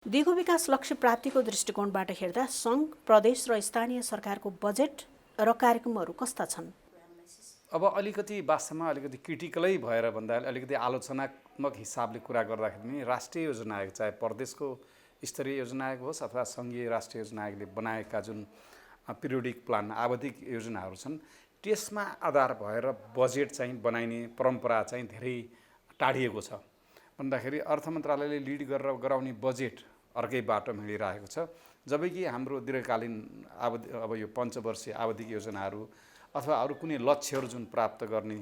दिगो विकास लक्ष्य प्राप्तिको दृष्टिकोणबाट हेर्दा सङ्घ, प्रदेश र स्थानीय सरकारको बजेट र कार्यक्रमहरू कस्ता छन्? अब अलिकति वास्तवमा अलिकति क्रिटिकलै भएर भन्दा अलिकति आलोचनात्मक हिसाबले कुरा गर्दाखेरि पनि राष्ट्रिय योजना आयोग, चाहे प्रदेशको स्तरीय योजना आयोग होस् अथवा सङ्घीय राष्ट्रिय योजना आयोगले बनाएका जुन पिरियोडिक प्लान आवधिक योजनाहरू छन्, त्यसमा आधार भएर बजेट चाहिँ बनाइने परम्परा चाहिँ धेरै टाढिएको छ। भन्दाखेरि अर्थ मन्त्रालयले लिड गरेर गराउने बजेट अर्कै बाटोमा हिँडिरहेको छ, जबकि हाम्रो दीर्घकालीन अब यो पञ्चवर्षीय आवधिक योजनाहरू अथवा अरू कुनै लक्ष्यहरू जुन प्राप्त गर्ने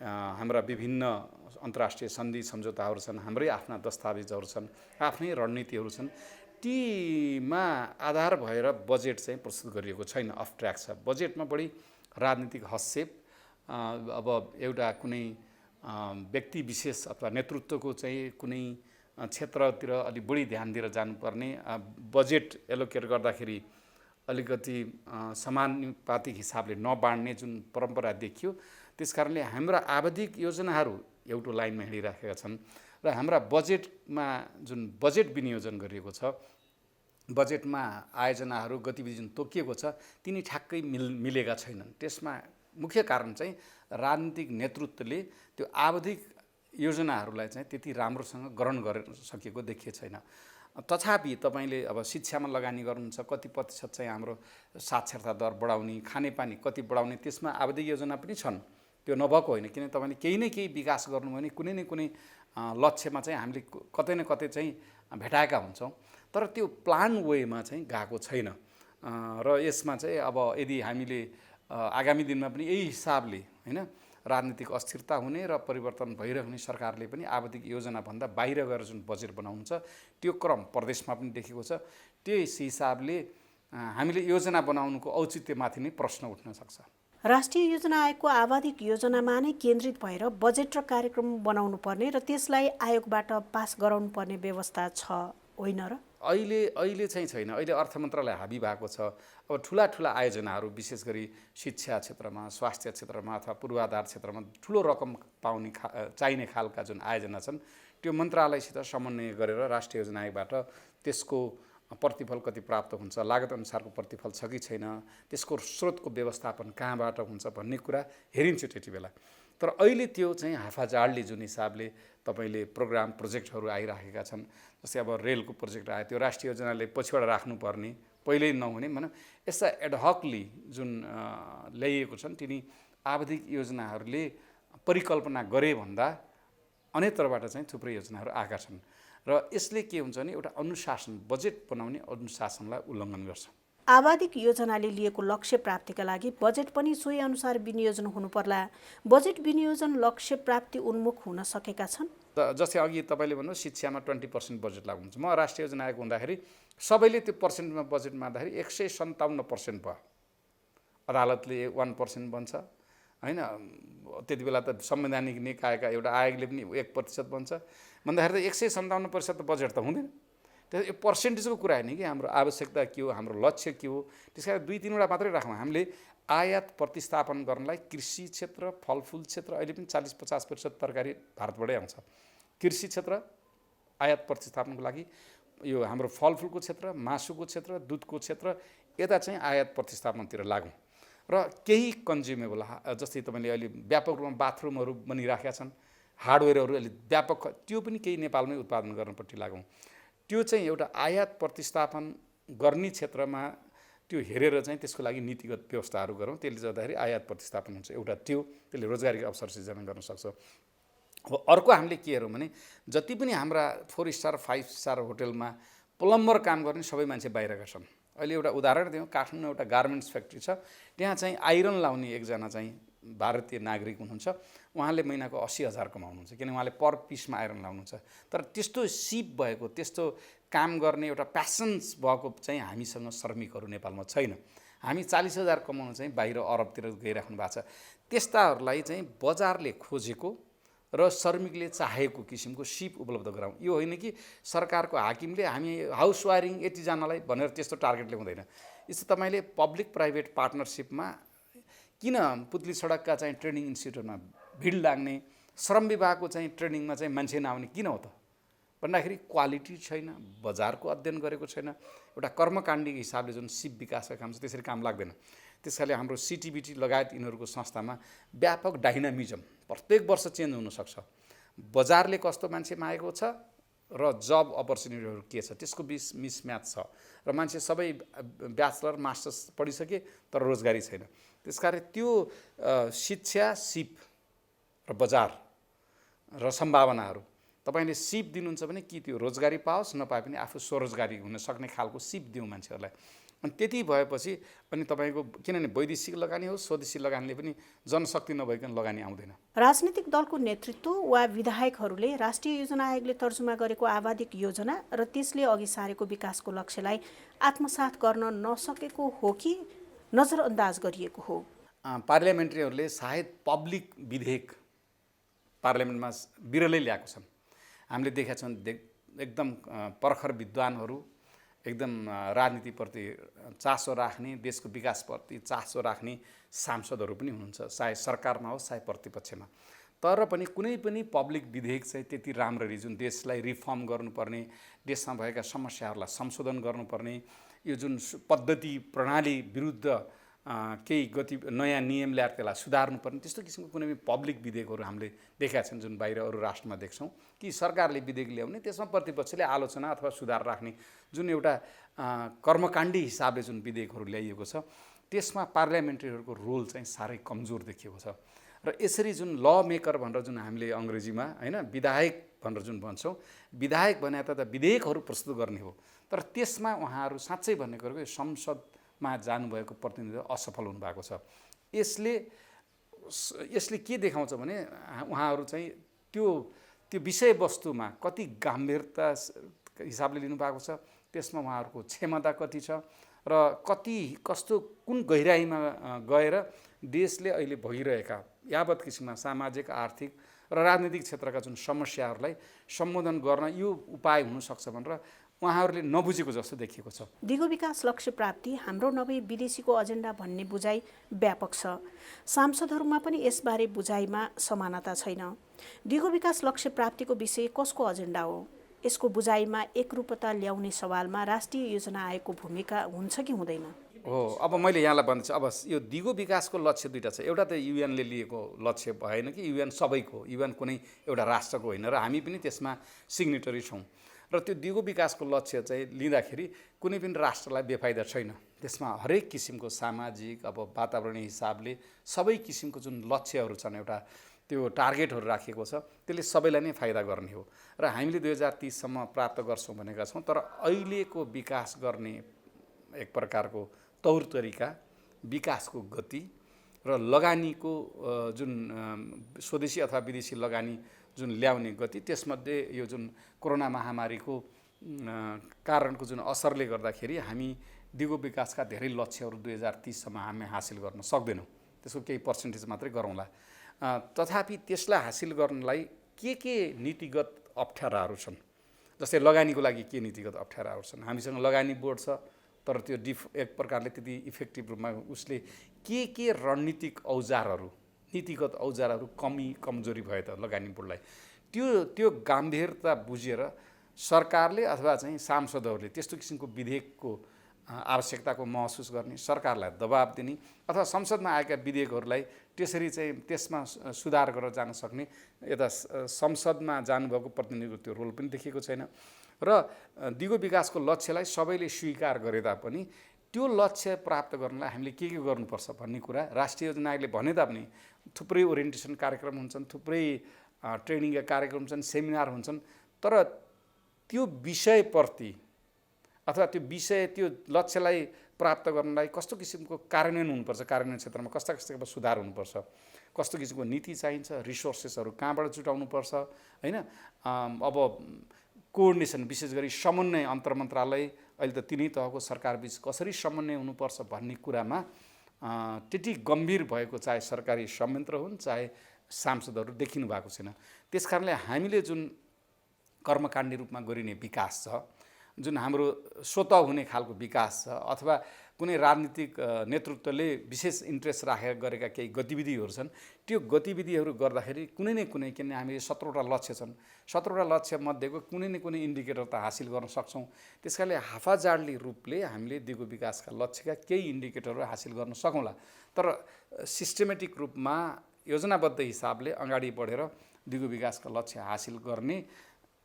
हाम्रा विभिन्न अन्तर्राष्ट्रिय सन्धि सम्झौताहरू छन्, हाम्रै आफ्ना दस्तावेजहरू छन्, आफ्नै रणनीतिहरू छन्, तीमा आधार भएर बजेट चाहिँ प्रस्तुत गरिएको छैन, अफ ट्र्याक छ। बजेटमा बढी राजनीतिक हस्तक्षेप, अब एउटा कुनै व्यक्ति विशेष अथवा नेतृत्वको चाहिँ कुनै क्षेत्रतिर अलि बढी ध्यान दिएर जानुपर्ने, बजेट एलोकेट गर्दाखेरि अलिकति समानुपातिक हिसाबले नबाँड्ने जुन परम्परा देखियो। त्यसकारणले हाम्रा आवधिक योजनाहरू एउटा लाइनमा हिँडिराखेका छन् र हाम्रा बजेटमा जुन बजेट विनियोजन गरिएको छ, बजेटमा आयोजनाहरू गतिविधि जुन तोकिएको छ, तिनी ठ्याक्कै मिलेका छैनन्। त्यसमा मुख्य कारण चाहिँ राजनीतिक नेतृत्वले त्यो आवधिक योजनाहरूलाई चाहिँ त्यति राम्रोसँग ग्रहण गर्न सकेको देखिएको छैन। तथापि तपाईँले अब शिक्षामा लगानी गर्नुहुन्छ, कति प्रतिशत चाहिँ हाम्रो साक्षरता दर बढाउने, खानेपानी कति बढाउने, त्यसमा आवधिक योजना पनि छन्। त्यो नभएको होइन, किन तपाईँले केही न केही विकास गर्नुभयो भने कुनै न कुनै लक्ष्यमा चाहिँ हामीले कतै न कतै चाहिँ भेटाएका हुन्छौँ, तर त्यो प्लान वेमा चाहिँ गएको छैन। र यसमा चाहिँ अब यदि हामीले आगामी दिनमा पनि यही हिसाबले होइन राजनीतिक अस्थिरता हुने र परिवर्तन भइरहने सरकारले पनि आवधिक योजनाभन्दा बाहिर गएर जुन बजेट बनाउनुहुन्छ, त्यो क्रम प्रदेशमा पनि देखेको छ। त्यस हिसाबले हामीले योजना बनाउनुको औचित्यमाथि नै प्रश्न उठ्न सक्छ। राष्ट्रिय योजना आयोगको आवधिक योजनामा नै केन्द्रित भएर बजेट र कार्यक्रम बनाउनु पर्ने र त्यसलाई आयोगबाट पास गराउनु पर्ने व्यवस्था छ, होइन र? अहिले चाहिँ छैन। अहिले अर्थ मन्त्रालय हाबी भएको छ। अब ठुला आयोजनाहरू विशेष गरी शिक्षा क्षेत्रमा, स्वास्थ्य क्षेत्रमा अथवा पूर्वाधार क्षेत्रमा ठुलो रकम पाउने चाहिने खालका जुन आयोजना छन्, त्यो मन्त्रालयसित समन्वय गरेर राष्ट्रिय योजना आयोगबाट त्यसको प्रतिफल कति प्राप्त हुन्छ, लागत अनुसारको प्रतिफल छ कि छैन, त्यसको स्रोतको व्यवस्थापन कहाँबाट हुन्छ भन्ने कुरा हेरिन्छ त्यति बेला। तर अहिले त्यो चाहिँ हाफाजाडले जुन हिसाबले तपाईँले प्रोग्राम प्रोजेक्टहरू आइराखेका छन्, जस्तै अब रेलको प्रोजेक्ट आयो, त्यो राष्ट्रिय योजनाले पछिबाट राख्नुपर्ने, पहिल्यै नहुने भनौँ, यस्ता एडहकली जुन ल्याइएको छन्, तिनी आवधिक योजनाहरूले परिकल्पना गरे भन्दा अन्यत्रबाट चाहिँ थुप्रै योजनाहरू आएका छन्। र यसले के हुन्छ भने एउटा अनुशासन, बजेट बनाउने अनुशासनलाई उल्लङ्घन गर्छ। आवधिक योजनाले लिएको लक्ष्य प्राप्तिका लागि बजेट पनि सोही अनुसार विनियोजन हुनुपर्ला। बजेट विनियोजन लक्ष्य प्राप्ति उन्मुख हुन सकेका छन्। जस्तै अघि तपाईँले भन्नु शिक्षामा 20% बजेट लागु हुन्छ। म राष्ट्रिय योजना आएको हुँदाखेरि सबैले त्यो पर्सेन्टमा बजेट मार्दाखेरि 157% भयो। अदालतले 1% बन्छ होइन, त्यति बेला त संवैधानिक निकायका एउटा आयोगले पनि 1% बन्छ भन्दाखेरि त 157% त बजेट त हुँदैन। त्यो पर्सेन्टेजको कुरा होइन कि हाम्रो आवश्यकता के हो, हाम्रो लक्ष्य के हो। त्यस कारण 2-3वटा मात्रै राखौँ। हामीले आयात प्रतिस्थापन गर्नलाई कृषि क्षेत्र, फलफुल क्षेत्र, अहिले पनि 40-50% तरकारी भारतबाटै आउँछ। कृषि क्षेत्र आयात प्रतिस्थापनको लागि यो हाम्रो फलफुलको क्षेत्र, मासुको क्षेत्र, दुधको क्षेत्र, यता चाहिँ आयात प्रतिस्थापनतिर लागौँ। र केही कन्ज्युमेबल जस्तै तपाईँले अहिले व्यापक रूपमा बाथरुमहरू बनिराखेका छन्, हार्डवेयरहरू अहिले व्यापक, त्यो पनि केही नेपालमै उत्पादन गर्नपट्टि लागौँ। त्यो चाहिँ एउटा आयात प्रतिस्थापन गर्ने क्षेत्रमा त्यो हेरेर चाहिँ त्यसको लागि नीतिगत व्यवस्थाहरू गरौँ। त्यसले गर्दाखेरि आयात प्रतिस्थापन हुन्छ। एउटा त्यो, त्यसले रोजगारीको अवसर सिर्जना गर्न सक्छ। अब अर्को हामीले के हेरौँ भने जति पनि हाम्रा 4 स्टार 5 स्टार होटलमा प्लम्बर काम गर्ने सबै मान्छे बाहिरका छन्। अहिले एउटा उदाहरण दिउँ, काठमाडौँ एउटा गार्मेन्ट्स फ्याक्ट्री छ, त्यहाँ चाहिँ आइरन लाउने एकजना चाहिँ भारतीय नागरिक हुनुहुन्छ। उहाँले महिनाको 80,000 कमाउनुहुन्छ, किन उहाँले पर पिसमा आइरन लाउनुहुन्छ। तर त्यस्तो सिप भएको, त्यस्तो काम गर्ने एउटा प्यासन्स भएको चाहिँ हामीसँग श्रमिकहरू नेपालमा छैन। हामी 40,000 कमाउनु चाहिँ बाहिर अरबतिर गइराख्नु भएको छ। त्यस्ताहरूलाई चाहिँ बजारले खोजेको र श्रमिकले चाहेको किसिमको सिप उपलब्ध गराउँ। यो होइन कि सरकारको हाकिमले हामी हाउस वायरिङ यतिजनालाई भनेर त्यस्तो टार्गेटले हुँदैन। यस्तो तपाईँले पब्लिक प्राइभेट पार्टनरसिपमा किन पुतली सडकका चाहिँ ट्रेनिङ इन्स्टिट्युटमा भिड लाग्ने, श्रम विभागको चाहिँ ट्रेनिङमा चाहिँ मान्छे नआउने किन हो त? भन्दाखेरि क्वालिटी छैन, बजारको अध्ययन गरेको छैन, एउटा कर्मकाण्डी हिसाबले जुन सिप विकासका काम छ त्यसरी काम लाग्दैन। त्यस कारणले हाम्रो सिटिबिटी लगायत यिनीहरूको संस्थामा व्यापक डाइनामिजम प्रत्येक वर्ष चेन्ज हुनसक्छ। बजारले कस्तो मान्छे मागेको छ र जब अपर्च्युनिटीहरू के छ त्यसको बिच मिसम्याच छ र मान्छे सबै ब्याचलर मास्टर्स पढिसके तर रोजगारी छैन। त्यसकारण त्यो शिक्षा, सिप र बजार र सम्भावनाहरू तपाईले सिप दिनुहुन्छ भने कि त्यो रोजगारी पाओस्, नपाए पनि आफू स्वरोजगारी हुन सक्ने खालको सिप दिउँ मान्छेहरूलाई। अनि त्यति भएपछि अनि तपाईँको किनभने वैदेशिक लगानी होस् स्वदेशी लगानीले पनि जनशक्ति नभइकन लगानी आउँदैन। राजनीतिक दलको नेतृत्व वा विधायकहरूले राष्ट्रिय योजना आयोगले तर्जुमा गरेको आवधिक योजना र त्यसले अघि सारेको विकासको लक्ष्यलाई आत्मसात गर्न नसकेको हो कि नजरअन्दाज गरिएको हो? पार्लियामेन्ट्रीहरूले सायद पब्लिक विधेयक पार्लियामेन्टमा बिरलै ल्याएको छन्। हामीले देखेका छौँ एकदम प्रखर विद्वानहरू, एकदम राजनीतिप्रति चासो राख्ने, देशको विकासप्रति चासो राख्ने सांसदहरू पनि हुनुहुन्छ, चाहे सरकारमा होस् चाहे प्रतिपक्षमा। तर पनि कुनै पनि पब्लिक विधेयक चाहिँ त्यति राम्ररी जुन देशलाई रिफर्म गर्नुपर्ने, देशमा भएका समस्याहरूलाई संशोधन गर्नुपर्ने, यो जुन पद्धति प्रणाली विरुद्ध केही नयाँ नियम ल्याएर त्यसलाई सुधार्नुपर्ने त्यस्तो किसिमको कुनै पनि पब्लिक विधेयकहरू हामीले देखेका छौँ जुन बाहिर अरू राष्ट्रमा देख्छौँ कि सरकारले विधेयक ल्याउने त्यसमा प्रतिपक्षले आलोचना अथवा सुधार राख्ने जुन एउटा कर्मकाण्डी हिसाबले जुन विधेयकहरू ल्याइएको छ त्यसमा पार्लियामेन्ट्रीहरूको रोल चाहिँ साह्रै कमजोर देखिएको छ। र यसरी जुन ल मेकर भनेर जुन हामीले अङ्ग्रेजीमा हैन विधायक भनेर जुन भन्छौँ, विधायक भने त विधेयकहरू प्रस्तुत गर्ने हो, तर त्यसमा उहाँहरू साँच्चै भन्ने गरेको संसदमा जानुभएको प्रतिनिधि असफल हुनुभएको छ। यसले के देखाउँछ भने उहाँहरू चाहिँ त्यो विषयवस्तुमा कति गम्भीरता हिसाबले लिनुभएको छ, त्यसमा उहाँहरूको क्षमता कति छ र कस्तो कुन गहिराइमा गएर देशले अहिले भइरहेका यावत किसिमका सामाजिक, आर्थिक र राजनीतिक क्षेत्रका जुन समस्याहरूलाई सम्बोधन गर्न यो उपाय हुनसक्छ भनेर उहाँहरूले नबुझेको जस्तो देखिएको छ। दिगो विकास लक्ष्य प्राप्ति हाम्रो नभई विदेशीको एजेन्डा भन्ने बुझाइ व्यापक छ। सांसदहरूमा पनि यसबारे बुझाइमा समानता छैन। दिगो विकास लक्ष्य प्राप्तिको विषय कसको एजेन्डा हो? यसको बुझाइमा एकरूपता ल्याउने सवालमा राष्ट्रिय योजना आयोगको भूमिका हुन्छ कि हुँदैन? हो, अब मैले यहाँलाई भन्छु, अब यो दिगो विकासको लक्ष्य दुईटा छ। एउटा त युएनले लिएको लक्ष्य भएन कि युएन सबैको, युएन कुनै एउटा राष्ट्रको होइन र हामी पनि त्यसमा सिग्नेटरी छौँ। र त्यो दिगो विकासको लक्ष्य चाहिँ लिँदाखेरि कुनै पनि राष्ट्रलाई बेफाइदा छैन। त्यसमा हरेक किसिमको सामाजिक, अब वातावरणीय हिसाबले सबै किसिमको जुन लक्ष्यहरू छन्, एउटा त्यो टार्गेटहरू राखिएको छ, त्यसले सबैलाई नै फाइदा गर्ने हो। र हामीले 2030 सम्म प्राप्त गर्छौँ भनेका छौँ। तर अहिलेको विकास गर्ने एक प्रकारको तौर तरिका, विकासको गति र लगानीको जुन स्वदेशी अथवा विदेशी लगानी जुन ल्याउने गति, त्यसमध्ये यो जुन कोरोना महामारीको कारणको जुन असरले गर्दाखेरि हामी दिगो विकासका धेरै लक्ष्यहरू 2030 सम्म हामी हासिल गर्न सक्दैनौँ। त्यसको केही पर्सेन्टेज मात्रै गरौँला। तथापि त्यसलाई हासिल गर्नलाई के नीतिगत अप्ठ्याराहरू छन्, जस्तै लगानीको लागि के नीतिगत अप्ठ्याराहरू छन्। हामीसँग लगानी बोर्ड छ, तर त्यो एक प्रकारले त्यति इफेक्टिभ रूपमा उसले के रणनीतिक औजारहरू, नीतिगत औजारहरू कमजोरी भयो त लगानी बोर्डलाई त्यो गम्भीरता बुझेर सरकारले अथवा चाहिँ सांसदहरूले त्यस्तो किसिमको विधेयकको आवश्यकताको महसुस गर्ने, सरकारलाई दबाब दिने अथवा संसदमा आएका विधेयकहरूलाई त्यसरी चाहिँ त्यसमा सुधार गरेर जान सक्ने, यता संसदमा जानुभएको प्रतिनिधिको त्यो रोल पनि देखिएको छैन। र दिगो विकासको लक्ष्यलाई सबैले स्वीकार गरे तापनि त्यो लक्ष्य प्राप्त गर्नलाई हामीले के गर्नुपर्छ भन्ने कुरा राष्ट्रिय योजना आयोगले भने तापनि थुप्रै ओरिएन्टेसन कार्यक्रम हुन्छन्, थुप्रै ट्रेनिङका कार्यक्रम छन्, सेमिनार हुन्छन्, तर त्यो विषयप्रति अथवा त्यो लक्ष्यलाई प्राप्त गर्नलाई कस्तो किसिमको कार्यान्वयन हुनुपर्छ, कार्यान्वयन क्षेत्रमा कस्ता किसिमको सुधार हुनुपर्छ, कस्तो किसिमको नीति चाहिन्छ, रिसोर्सेसहरू कहाँबाट जुटाउनुपर्छ हैन। अब कोअर्डिनेसन, विशेष गरी समन्वय, अन्तर्मन्त्रालय अहिले त तिनै तहको सरकारबीच कसरी समन्वय हुनुपर्छ भन्ने कुरामा त्यति गम्भीर भएको चाहे सरकारी संयन्त्र हुन् चाहे सांसदहरू देखिनु भएको छैन। त्यसकारणले हामीले जुन कर्मकाण्डी रूपमा गरिने विकास छ जुन हाम्रो स्वतः हुने खालको विकास छ अथवा कुनै राजनीतिक नेतृत्वले विशेष इन्ट्रेस्ट राखेर गरेका केही गतिविधिहरू छन्, त्यो गतिविधिहरू गर्दाखेरि कुनै न कुनै किन हामी 17वटा लक्ष्य छन्, 17वटा लक्ष्य मध्येको कुनै न कुनै इन्डिकेटर त हासिल गर्न सक्छौँ। त्यस कारणले हाफाजाडली रूपले हामीले दिगो विकासका लक्ष्यका केही इन्डिकेटरहरू हासिल गर्न सकौँला, तर सिस्टमेटिक रूपमा योजनाबद्ध हिसाबले अगाडि बढेर दिगो विकासका लक्ष्य हासिल गर्ने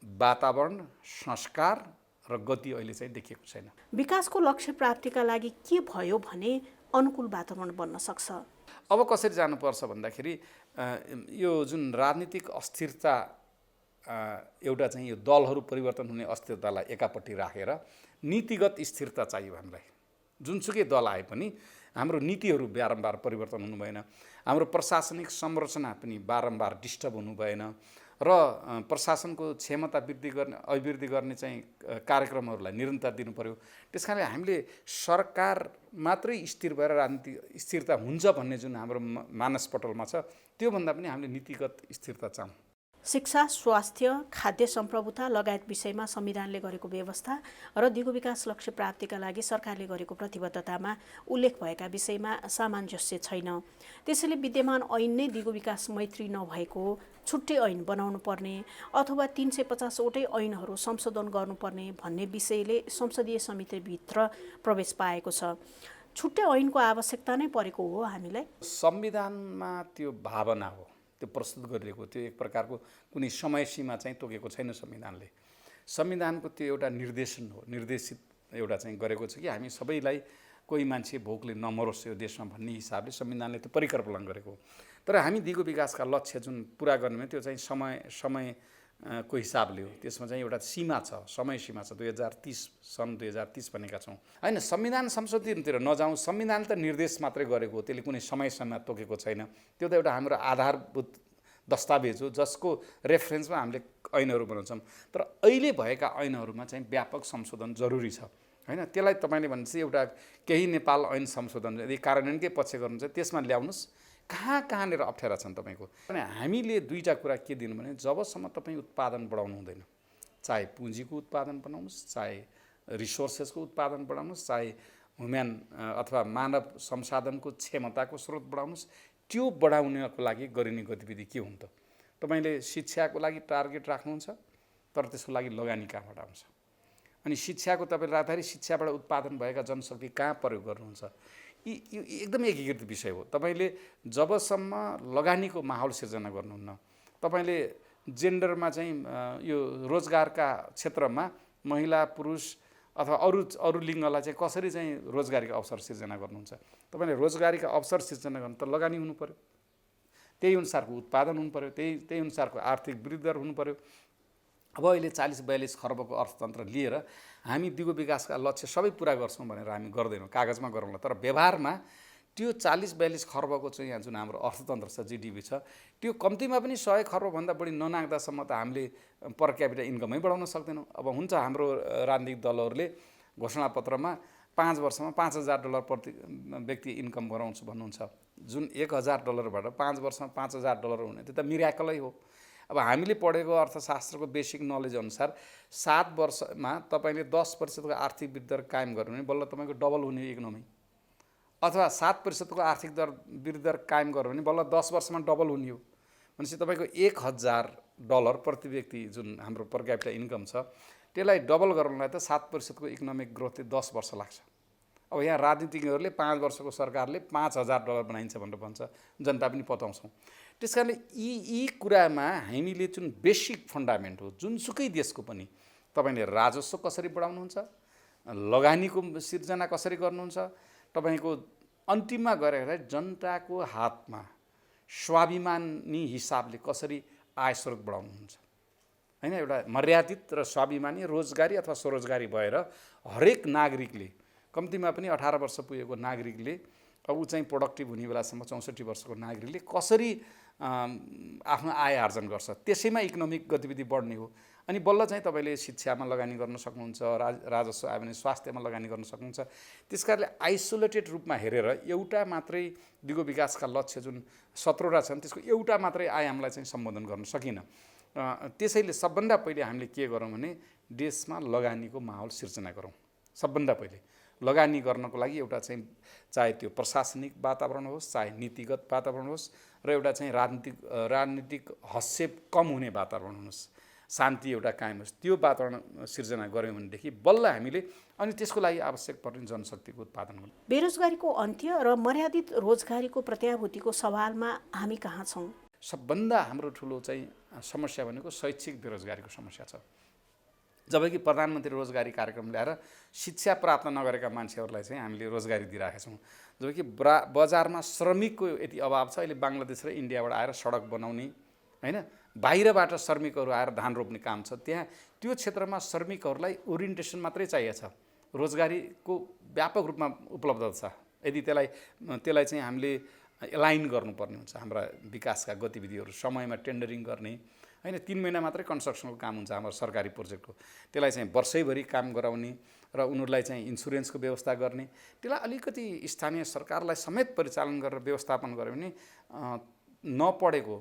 वातावरण, संस्कार र गति अहिले चाहिँ देखिएको छैन। विकासको लक्ष्य प्राप्तिका लागि के भयो भने अनुकूल वातावरण बन्न सक्छ? अब कसरी जानुपर्छ भन्दाखेरि यो जुन राजनीतिक अस्थिरता एउटा चाहिँ यो दलहरू परिवर्तन हुने अस्थिरतालाई एकापट्टि राखेर नीतिगत स्थिरता चाहियो हामीलाई। जुनसुकै दल आए पनि हाम्रो नीतिहरू बारम्बार परिवर्तन हुनु भएन, हाम्रो प्रशासनिक संरचना पनि बारम्बार डिस्टर्ब हुनु भएन र प्रशासनको क्षमता अभिवृद्धि गर्ने चाहिँ कार्यक्रमहरूलाई निरन्तरता दिनु पर्यो। त्यस कारणले हामीले सरकार मात्रै स्थिर भएर राजनीति स्थिरता हुन्छ भन्ने जुन हाम्रो मानसपटलमा छ, त्योभन्दा पनि हामीले नीतिगत स्थिरता चाहौँ। शिक्षा, स्वास्थ्य, खाद्य सम्प्रभुता लगायत विषयमा संविधानले गरेको व्यवस्था र दिगो विकास लक्ष्य प्राप्तिका लागि सरकारले गरेको प्रतिबद्धतामा उल्लेख भएका विषयमा सामञ्जस्य छैन। त्यसैले विद्यमान ऐन नै दिगो विकास मैत्री नभएको, छुट्टै ऐन बनाउनु पर्ने अथवा 350 वटै ऐनहरू संशोधन गर्नुपर्ने भन्ने विषयले संसदीय समितिभित्र प्रवेश पाएको छ। छुट्टै ऐनको आवश्यकता नै परेको हो हामीलाई? संविधानमा त्यो भावना हो, त्यो प्रस्तुत गरिएको, त्यो एक प्रकारको कुनै समय सीमा चाहिँ तोकेको छैन संविधानले। संविधानको त्यो एउटा निर्देशन हो, निर्देशित एउटा चाहिँ गरेको छ कि हामी सबैलाई कोही मान्छे भोकले नमरोस् यो देशमा भन्ने हिसाबले संविधानले त्यो परिकल्पना गरेको हो। तर हामी दिगो विकासका लक्ष्य जुन पुरा गर्ने त्यो चाहिँ समयको हिसाबले हो। त्यसमा चाहिँ एउटा सीमा छ, समय सीमा छ, 2030 भनेका छौँ होइन। संविधान संशोधनतिर नजाउँ, संविधान त निर्देश मात्रै गरेको हो, त्यसले कुनै समय सीमा तोकेको छैन। त्यो त एउटा हाम्रो आधारभूत दस्तावेज हो जसको रेफरेन्समा हामीले ऐनहरू बनाउँछौँ। तर अहिले भएका ऐनहरूमा चाहिँ व्यापक संशोधन जरुरी छ होइन। त्यसलाई तपाईँले भनेपछि एउटा केही नेपाल ऐन संशोधन यदि कार्यान्वयनकै पक्ष गर्नुहुन्छ त्यसमा ल्याउनुहोस्, कहाँनिर अप्ठ्यारा छन् तपाईँको। अनि हामीले दुईवटा कुरा के दिनु भने जबसम्म तपाईँ उत्पादन बढाउनु हुँदैन, चाहे पुँजीको उत्पादन बनाउनुहोस्, चाहे रिसोर्सेसको उत्पादन बढाउनुहोस्, चाहे ह्युमन अथवा मानव संसाधनको क्षमताको स्रोत बढाउनुहोस्, त्यो बढाउनको लागि गरिने गतिविधि के हुन् त? तपाईँले शिक्षाको लागि टार्गेट राख्नुहुन्छ, तर त्यसको लागि लगानी कहाँबाट आउँछ? अनि शिक्षाको तपाईँले राख्दाखेरि शिक्षाबाट उत्पादन भएका जनशक्ति कहाँ प्रयोग गर्नुहुन्छ? यो एकदमै एकीकृत विषय हो। तपाईँले जबसम्म लगानीको माहौल सिर्जना गर्नुहुन्न, तपाईँले जेन्डरमा चाहिँ यो रोजगारका क्षेत्रमा महिला पुरुष अथवा अरू लिङ्गलाई चाहिँ कसरी चाहिँ रोजगारीको अवसर सिर्जना गर्नुहुन्छ? तपाईँले रोजगारीका अवसर सिर्जना गर्नु त लगानी हुनु पऱ्यो, त्यही अनुसारको उत्पादन हुनु पऱ्यो, त्यही अनुसारको आर्थिक वृद्धि दर हुनु पऱ्यो। अब अहिले 40-42 खर्बको अर्थतन्त्र लिएर हामी दिगो विकासका लक्ष्य सबै पुरा गर्छौँ भनेर हामी गर्दैनौँ, कागजमा गरौँला, तर व्यवहारमा त्यो 40-42 खर्बको चाहिँ यहाँ जुन हाम्रो अर्थतन्त्र छ, जिडिपी छ, त्यो कम्तीमा पनि 100 खर्बभन्दा बढी ननाग्दासम्म त हामीले पर क्यापिटा इन्कमै बढाउन सक्दैनौँ। अब हुन्छ हाम्रो राजनीतिक दलहरूले घोषणापत्रमा 5 वर्षमा $5,000 प्रति व्यक्ति इन्कम गराउँछु भन्नुहुन्छ। जुन $1,000बाट 5 वर्षमा $5,000 हुने त्यो त मिराकलै हो। अब हामीले पढेको अर्थशास्त्रको बेसिक नलेज अनुसार 7 वर्षमा तपाईँले 10% आर्थिक वृद्धि दर कायम गर्नु भने बल्ल तपाईँको डबल हुने इकोनोमी, अथवा 7% आर्थिक वृद्धि दर कायम गर्नु भने बल्ल 10 वर्षमा डबल हुने हो। भनेपछि तपाईँको $1,000 प्रति व्यक्ति जुन हाम्रो पर क्यापिटा इन्कम छ, त्यसलाई डबल गर्नलाई त 7% इकोनोमिक ग्रोथ 10 वर्ष लाग्छ। अब यहाँ राजनीतिज्ञहरूले 5 वर्षको सरकारले $5,000 बनाइन्छ भनेर भन्छ, जनता पनि पताउँछौँ। त्यस कारणले यी कुरामा हामीले जुन बेसिक फन्डामेन्ट हो, जुनसुकै देशको पनि तपाईँले राजस्व कसरी बढाउनुहुन्छ, लगानीको सिर्जना कसरी गर्नुहुन्छ, तपाईँको अन्तिममा गएर जनताको हातमा स्वाभिमानी हिसाबले कसरी आय स्रोत बढाउनुहुन्छ होइन। एउटा मर्यादित र स्वाभिमानी रोजगारी अथवा स्वरोजगारी भएर हरेक नागरिकले, कम्तीमा पनि 18 वर्ष पुगेको नागरिकले, अब ऊ चाहिँ प्रोडक्टिभ हुने बेलासम्म 64 वर्षको नागरिकले कसरी आफ्नो आय आर्जन गर्छ, त्यसैमा इकोनोमिक गतिविधि बढ्ने हो। अनि बल्ल चाहिँ तपाईँले शिक्षामा लगानी गर्न सक्नुहुन्छ, राजस्व आयो भने स्वास्थ्यमा लगानी गर्न सक्नुहुन्छ। त्यस कारणले आइसोलेटेड रूपमा हेरेर एउटा मात्रै दिगो विकासका लक्ष्य जुन 17वटा छन् त्यसको एउटा मात्रै आयामलाई चाहिँ सम्बोधन गर्न सकिन। त्यसैले सबभन्दा पहिले हामीले के गरौँ भने देशमा लगानीको माहौल सिर्जना गरौँ। सबभन्दा पहिले लगानी गर्नको लागि एउटा चाहिँ चाहे त्यो प्रशासनिक वातावरण होस्, चाहे नीतिगत वातावरण होस्, र एउटा चाहिँ राजनीतिक हस्तक्षेप कम हुने वातावरण होस्, शान्ति एउटा कायम होस्, त्यो वातावरण सिर्जना गऱ्यौँ भनेदेखि बल्ल हामीले अनि त्यसको लागि आवश्यक पर्ने जनशक्तिको उत्पादन गर्नु। बेरोजगारीको अन्त्य र मर्यादित रोजगारीको प्रत्याभूतिको सवालमा हामी कहाँ छौँ? सबभन्दा हाम्रो ठुलो चाहिँ समस्या भनेको शैक्षिक बेरोजगारीको समस्या छ। जबकि प्रधानमन्त्री रोजगारी कार्यक्रम ल्याएर शिक्षा प्राप्त नगरेका मान्छेहरूलाई चाहिँ हामीले रोजगारी दिइरहेका छौँ। जबकि बजारमा श्रमिकको यति अभाव छ। अहिले बङ्गलादेश र इन्डियाबाट आएर सडक बनाउने, होइन, बाहिरबाट श्रमिकहरू आएर धान रोप्ने काम छ। त्यहाँ त्यो क्षेत्रमा श्रमिकहरूलाई ओरिएन्टेसन मात्रै चाहिएको छ, रोजगारीको व्यापक रूपमा उपलब्ध छ। यदि त्यसलाई चाहिँ हामीले एलाइन गर्नुपर्ने हुन्छ। हाम्रा विकासका गतिविधिहरू समयमा टेन्डरिङ गर्ने, होइन, 3 महिना मात्रै कन्स्ट्रक्सनको काम हुन्छ हाम्रो सरकारी प्रोजेक्टको, त्यसलाई चाहिँ वर्षैभरि काम गराउने र उनीहरूलाई चाहिँ इन्सुरेन्सको व्यवस्था गर्ने, त्यसलाई अलिकति स्थानीय सरकारलाई समेत परिचालन गरेर व्यवस्थापन गर्यो भने नपढेको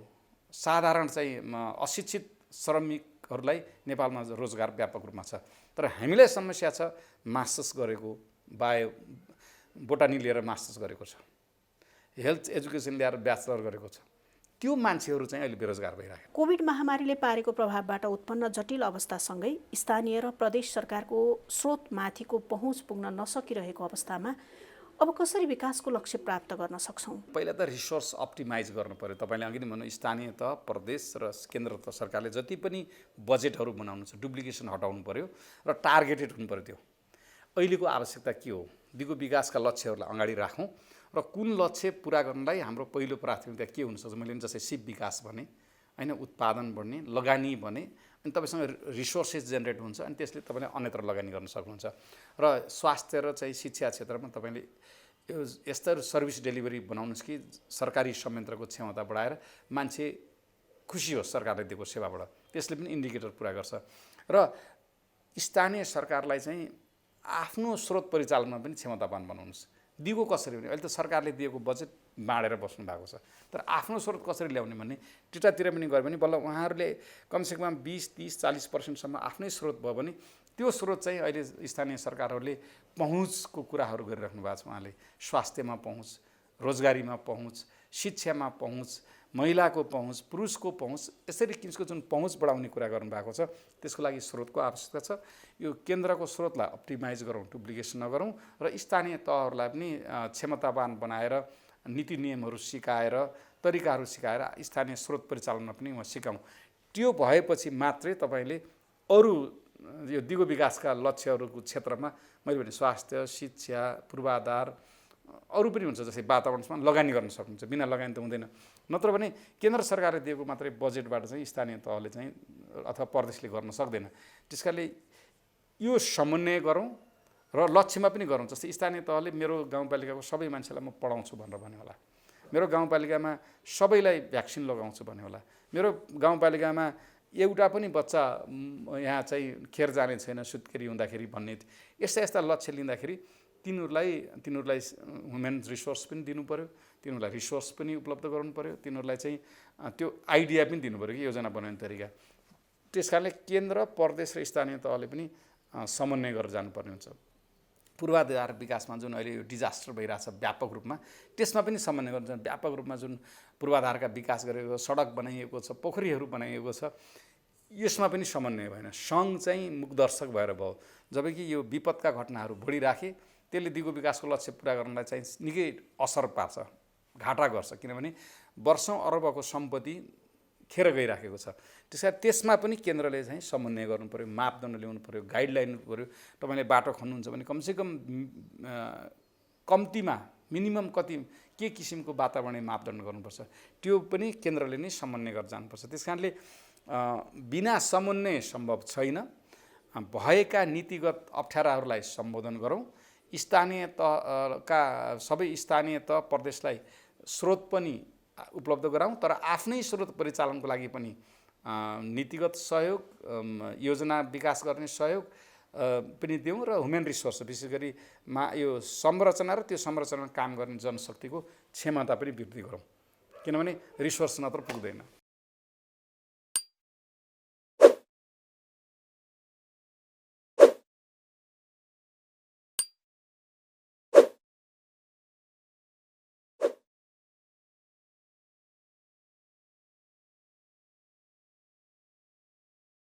साधारण चाहिँ अशिक्षित श्रमिकहरूलाई नेपालमा रोजगार व्यापक रूपमा छ। तर हामीलाई समस्या छ मास्टर्स गरेको, बोटानी लिएर मास्टर्स गरेको छ, हेल्थ एजुकेसन ल्याएर ब्याचलर गरेको छ, त्यो मान्छेहरू चाहिँ अहिले बेरोजगार भइरहेको। कोभिड महामारीले पारेको प्रभावबाट उत्पन्न जटिल अवस्थासँगै स्थानीय र प्रदेश सरकारको स्रोतमाथिको पहुँच पुग्न नसकिरहेको अवस्थामा अब कसरी विकासको लक्ष्य प्राप्त गर्न सक्छौँ? पहिला त रिसोर्स अप्टिमाइज गर्नु पर्यो। तपाईँले अघि नै भन्नु, स्थानीय तह, प्रदेश र केन्द्र तह सरकारले जति पनि बजेटहरू बनाउनु छ, डुप्लिकेसन हटाउनु पर्यो र टार्गेटेड हुनु पर्यो। त्यो अहिलेको आवश्यकता के हो? दिगो विकासका लक्ष्यहरूलाई अगाडि राखौँ र कुन लक्ष्य पुरा गर्नलाई हाम्रो पहिलो प्राथमिकता के हुनसक्छ? मैले जस्तै सिप विकास भने, होइन, उत्पादन बढ्ने, लगानी भने, अनि तपाईँसँग रिसोर्सेस जेनेरेट हुन्छ अनि त्यसले तपाईँले अन्यत्र लगानी गर्न सक्नुहुन्छ। र स्वास्थ्य र चाहिँ शिक्षा क्षेत्रमा तपाईँले यस्ता सर्भिस डेलिभरी बनाउनुहोस् कि सरकारी संयन्त्रको क्षमता बढाएर मान्छे खुसी होस् सरकारले दिएको सेवाबाट, त्यसले पनि इन्डिकेटर पुरा गर्छ। र स्थानीय सरकारलाई चाहिँ आफ्नो स्रोत परिचालनमा पनि क्षमतावान बनाउनुहोस्। दिगो कसरी हुने? अहिले त सरकारले दिएको बजेट बाँडेर बस्नु भएको छ, तर आफ्नो स्रोत कसरी ल्याउने भन्ने त्यतातिर पनि गयो भने बल्ल उहाँहरूले कमसेकम 20-30-40% आफ्नै स्रोत भयो भने त्यो स्रोत चाहिँ अहिले स्थानीय सरकारहरूले पहुँचको कुराहरू गरिराख्नु भएको छ। उहाँले स्वास्थ्यमा पहुँच, रोजगारीमा पहुँच, शिक्षामा पहुँच, महिलाको पहुँच, पुरुषको पहुँच, यसरी किसिमको जुन पहुँच बढाउने कुरा गर्नुभएको छ, त्यसको लागि स्रोतको आवश्यकता छ। यो केन्द्रको स्रोतलाई अप्टिमाइज गरौँ, डुप्लिकेसन नगरौँ र स्थानीय तहहरूलाई पनि क्षमतावान बनाएर नीति नियमहरू सिकाएर, तरिकाहरू सिकाएर स्थानीय स्रोत परिचालनमा पनि सिकाउँ। त्यो भएपछि मात्रै तपाईँले अरू यो दिगो विकासका लक्ष्यहरूको क्षेत्रमा मैले भने स्वास्थ्य, शिक्षा, पूर्वाधार, अरू पनि हुन्छ जस्तै वातावरणमा लगानी गर्न सक्नुहुन्छ। बिना लगानी त हुँदैन। नत्र भने केन्द्र सरकारले दिएको मात्रै बजेटबाट चाहिँ स्थानीय तहले चाहिँ अथवा प्रदेशले गर्न सक्दैन। त्यसकारणले यो समन्वय गरौँ र लक्ष्यमा पनि गरौँ। जस्तै स्थानीय तहले मेरो गाउँपालिकाको सबै मान्छेलाई म पढाउँछु भनेर भन्यो होला, मेरो गाउँपालिकामा सबैलाई भ्याक्सिन लगाउँछु भन्यो होला, मेरो गाउँपालिकामा एउटा पनि बच्चा यहाँ चाहिँ खेर जाने छैन सुत्केरी हुँदाखेरि भन्ने यस्ता यस्ता लक्ष्य लिँदाखेरि तिनीहरूलाई ह्युमन रिसोर्स पनि दिनु पऱ्यो, तिनीहरूलाई रिसोर्स पनि उपलब्ध गराउनु पऱ्यो, तिनीहरूलाई चाहिँ त्यो आइडिया पनि दिनु पऱ्यो कि योजना बनाउने तरिका। त्यसकारणले केन्द्र, प्रदेश र स्थानीय तहले पनि समन्वय गरेर जानुपर्ने हुन्छ। पूर्वाधार विकासमा जुन अहिले यो डिजास्टर भइरहेछ व्यापक रूपमा, त्यसमा पनि समन्वय गर्नु। व्यापक रूपमा जुन पूर्वाधारका विकास गरेको, सडक बनाइएको छ, पोखरीहरू बनाइएको छ, यसमा पनि समन्वय भएन। सङ्घ चाहिँ मुखदर्शक भएर भयो। जबकि यो विपदका घटनाहरू बढिराखे त्यसले दिगो विकासको लक्ष्य पुरा गर्नलाई चाहिँ निकै असर पार्छ, घाटा गर्छ। किनभने वर्षौँ अरबको सम्पत्ति खेर गइराखेको छ। त्यसमा पनि केन्द्रले चाहिँ समन्वय गर्नु पऱ्यो, मापदण्ड ल्याउनु पऱ्यो, गाइडलाइन पऱ्यो। तपाईँले बाटो खन्नुहुन्छ भने कमसेकम कम्तीमा मिनिमम कति के किसिमको वातावरणीय मापदण्ड गर्नुपर्छ, त्यो पनि केन्द्रले नै समन्वय गरेर जानुपर्छ। त्यस कारणले बिना समन्वय सम्भव छैन। भएका नीतिगत अप्ठ्याराहरूलाई सम्बोधन गरौँ। स्थानीय तहका सबै स्थानीय तह, प्रदेशलाई स्रोत पनि उपलब्ध गराउँ, तर आफ्नै स्रोत परिचालनको लागि पनि नीतिगत सहयोग, योजना विकास गर्ने सहयोग पनि दिउँ र ह्युमन रिसोर्स विशेष गरी यो संरचना र त्यो संरचनामा काम गर्ने जनशक्तिको क्षमता पनि वृद्धि गरौँ। किनभने रिसोर्स नत्र पुग्दैन।